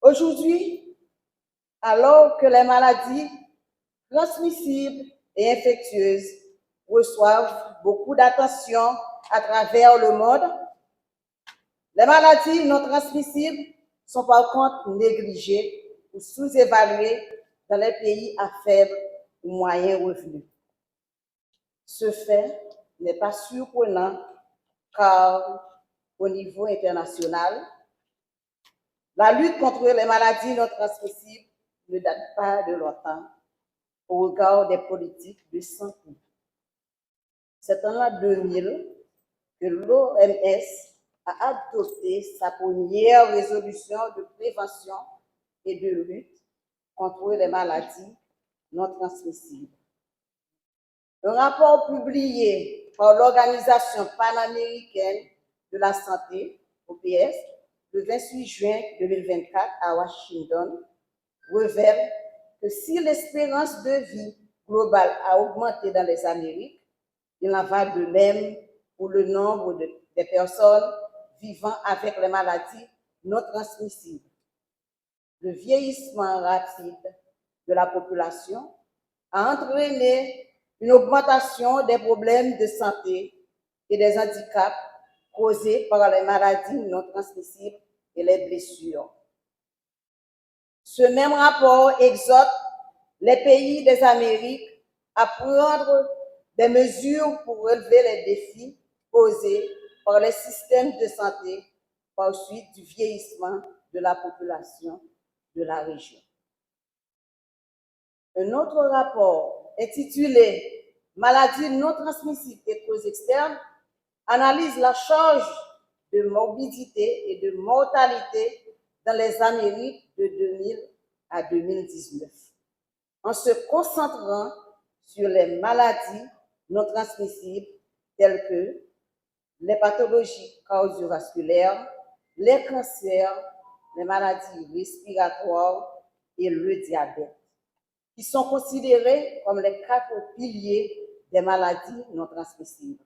Aujourd'hui, alors que les maladies transmissibles et infectieuses reçoivent beaucoup d'attention à travers le monde, les maladies non transmissibles sont par contre négligées ou sous-évaluées dans les pays à faible ou moyen revenu. Ce fait n'est pas surprenant car au niveau international, la lutte contre les maladies non transmissibles ne date pas de longtemps au regard des politiques de santé. C'est en l'an 2000 que l'OMS a adopté sa première résolution de prévention et de lutte contre les maladies non transmissibles. Un rapport publié par l'Organisation panaméricaine de la santé, OPS, le 28 juin 2024 à Washington, révèle que si l'espérance de vie globale a augmenté dans les Amériques, il en va de même pour le nombre de personnes vivant avec les maladies non transmissibles. Le vieillissement rapide de la population a entraîné une augmentation des problèmes de santé et des handicaps causés par les maladies non transmissibles et les blessures. Ce même rapport exhorte les pays des Amériques à prendre des mesures pour relever les défis posés par les systèmes de santé par suite du vieillissement de la population de la région. Un autre rapport intitulé Maladies non transmissibles et causes externes analyse la charge de morbidité et de mortalité dans les Amériques de 2000 à 2019, en se concentrant sur les maladies non transmissibles telles que les pathologies cardiovasculaires, les cancers, les maladies respiratoires et le diabète, qui sont considérés comme les 4 piliers des maladies non transmissibles,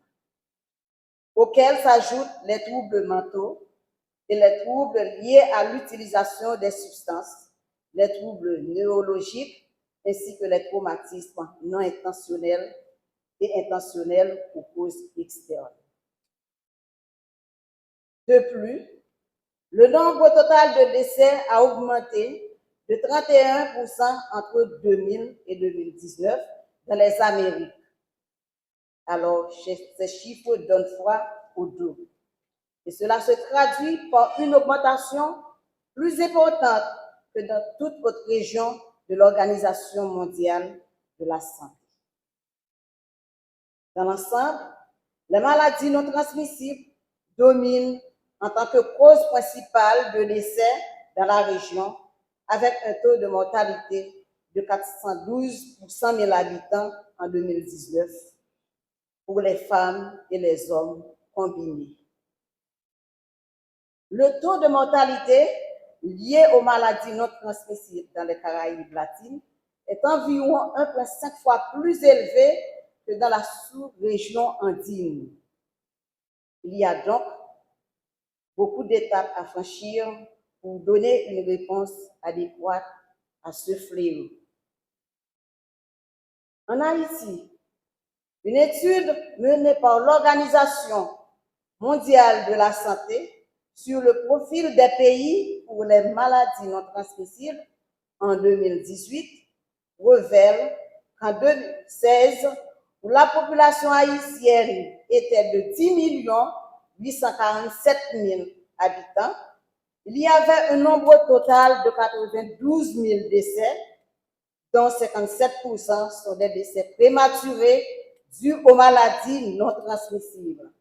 auxquels s'ajoutent les troubles mentaux et les troubles liés à l'utilisation des substances, les troubles neurologiques ainsi que les traumatismes non intentionnels et intentionnels aux causes externes. De plus, le nombre total de décès a augmenté de 31% entre 2000 et 2019 dans les Amériques. Alors, ces chiffres donnent froid au dos. Et cela se traduit par une augmentation plus importante que dans toute autre région de l'Organisation mondiale de la santé. Dans l'ensemble, les maladies non transmissibles dominent en tant que cause principale de décès dans la région, avec un taux de mortalité de 412 pour 100 000 habitants en 2019 pour les femmes et les hommes combinés. Le taux de mortalité lié aux maladies non transmissibles dans les Caraïbes latines est environ 1,5 fois plus élevé que dans la sous-région andine. Il y a donc beaucoup d'étapes à franchir pour donner une réponse adéquate à ce fléau. En Haïti, une étude menée par l'Organisation mondiale de la santé sur le profil des pays pour les maladies non transmissibles en 2018 révèle qu'en 2016, où la population haïtienne était de 10 847 000 habitants, il y avait un nombre total de 92 000 décès, dont 57% sont des décès prématurés dus aux maladies non transmissibles.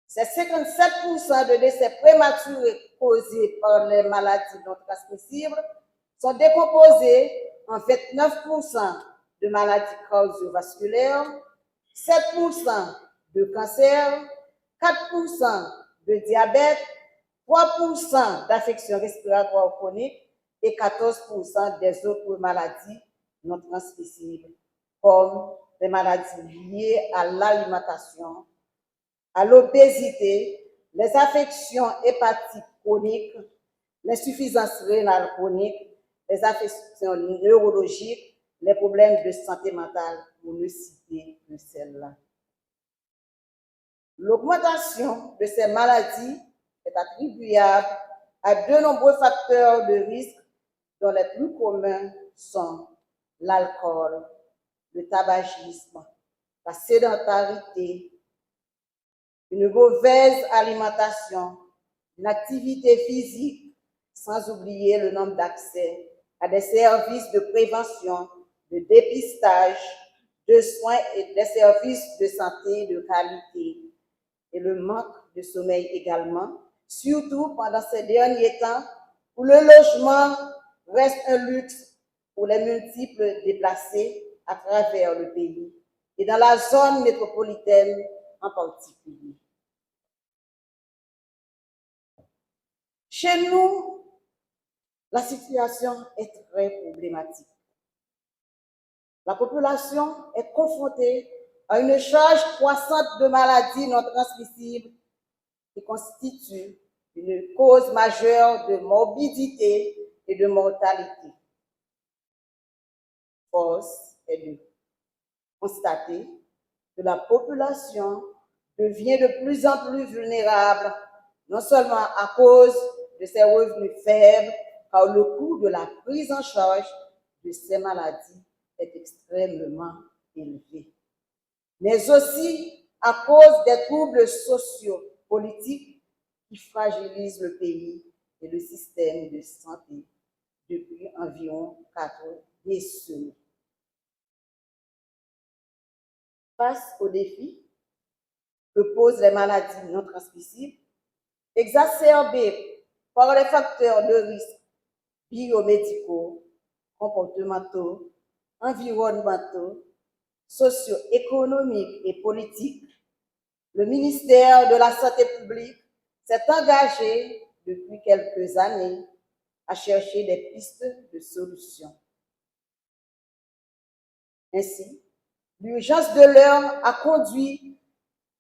Ces 57% de décès prématurés causés par les maladies non transmissibles sont décomposés en 29% de maladies cardiovasculaires, 7% de cancer, 4% de diabète, 3% d'affections respiratoires chroniques et 14% des autres maladies non transmissibles, comme les maladies liées à l'alimentation, à l'obésité, les affections hépatiques chroniques, l'insuffisance rénale chronique, les affections neurologiques, les problèmes de santé mentale, pour ne citer que celle-là. L'augmentation de ces maladies est attribuable à de nombreux facteurs de risque, dont les plus communs sont l'alcool, le tabagisme, la sédentarité, une mauvaise alimentation, une activité physique, sans oublier le nombre d'accès à des services de prévention, de dépistage, de soins et des services de santé de qualité, et le manque de sommeil également, surtout pendant ces derniers temps où le logement reste un luxe pour les multiples déplacés à travers le pays et dans la zone métropolitaine en particulier. Chez nous, la situation est très problématique. La population est confrontée à une charge croissante de maladies non transmissibles qui constituent une cause majeure de morbidité et de mortalité. Force est de constater que la population devient de plus en plus vulnérable, non seulement à cause de ses revenus faibles, car le coût de la prise en charge de ces maladies est extrêmement élevé, mais aussi à cause des troubles sociopolitiques qui fragilisent le pays et le système de santé depuis environ 4 décennies. Face aux défis que posent les maladies non transmissibles, exacerbées par les facteurs de risque biomédicaux, comportementaux, environnementaux, socio-économiques et politiques, le ministère de la Santé publique s'est engagé depuis quelques années à chercher des pistes de solutions. Ainsi, l'urgence de l'heure a conduit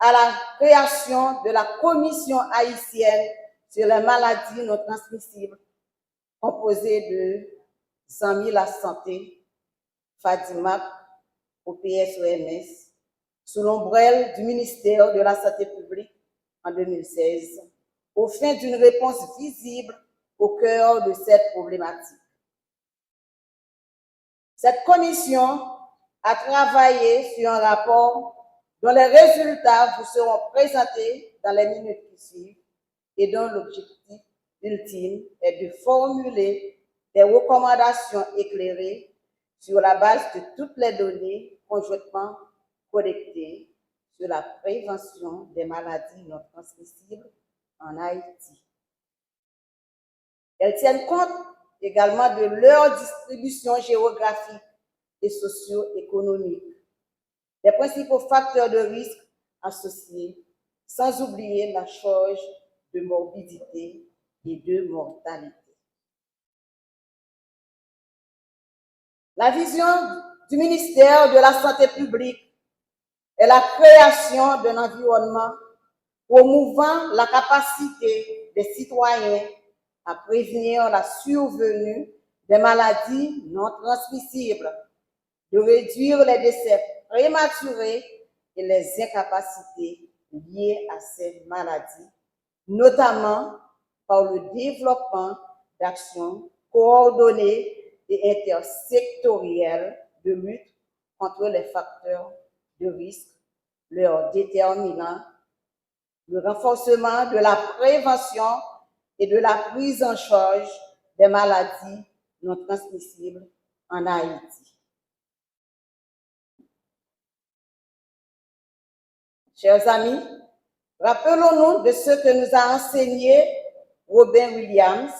à la création de la Commission haïtienne sur les maladies non transmissibles, composée de Zami la Santé, Fadimak, au PSOMS, sous l'ombrelle du ministère de la Santé publique en 2016, aux fins d'une réponse visible au cœur de cette problématique. Cette commission a travaillé sur un rapport dont les résultats vous seront présentés dans les minutes qui suivent et dont l'objectif ultime est de formuler des recommandations éclairées sur la base de toutes les données conjointement collectées sur la prévention des maladies non transmissibles en Haïti. Elles tiennent compte également de leur distribution géographique et socio-économique, des principaux facteurs de risque associés, sans oublier la charge de morbidité et de mortalité. La vision du ministère de la Santé publique est la création d'un environnement promouvant la capacité des citoyens à prévenir la survenue des maladies non transmissibles, de réduire les décès prématurés et les incapacités liées à ces maladies, notamment par le développement d'actions coordonnées et intersectorielles de lutte contre les facteurs de risque, leur déterminant, le renforcement de la prévention et de la prise en charge des maladies non transmissibles en Haïti. Chers amis, rappelons-nous de ce que nous a enseigné Robin Williams.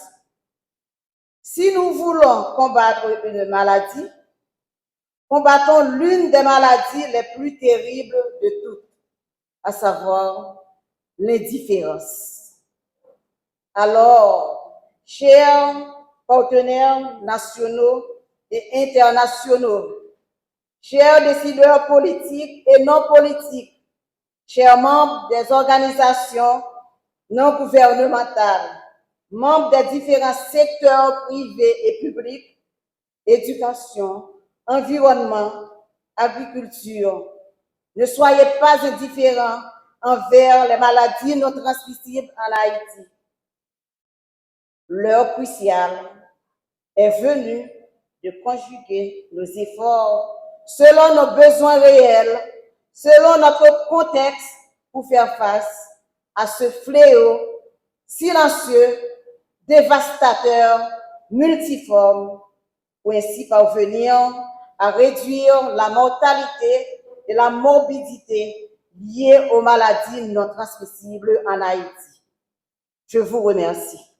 Si nous voulons combattre une maladie, combattons l'une des maladies les plus terribles de toutes, à savoir l'indifférence. Alors, chers partenaires nationaux et internationaux, chers décideurs politiques et non politiques, chers membres des organisations non gouvernementales, membres des différents secteurs privés et publics, éducation, environnement, agriculture. Ne soyez pas indifférents envers les maladies non transmissibles en Haïti. L'heure cruciale est venue de conjuguer nos efforts selon nos besoins réels, selon notre contexte pour faire face à ce fléau silencieux, dévastateur, multiforme, pour ainsi parvenir à réduire la mortalité et la morbidité liées aux maladies non transmissibles en Haïti. Je vous remercie.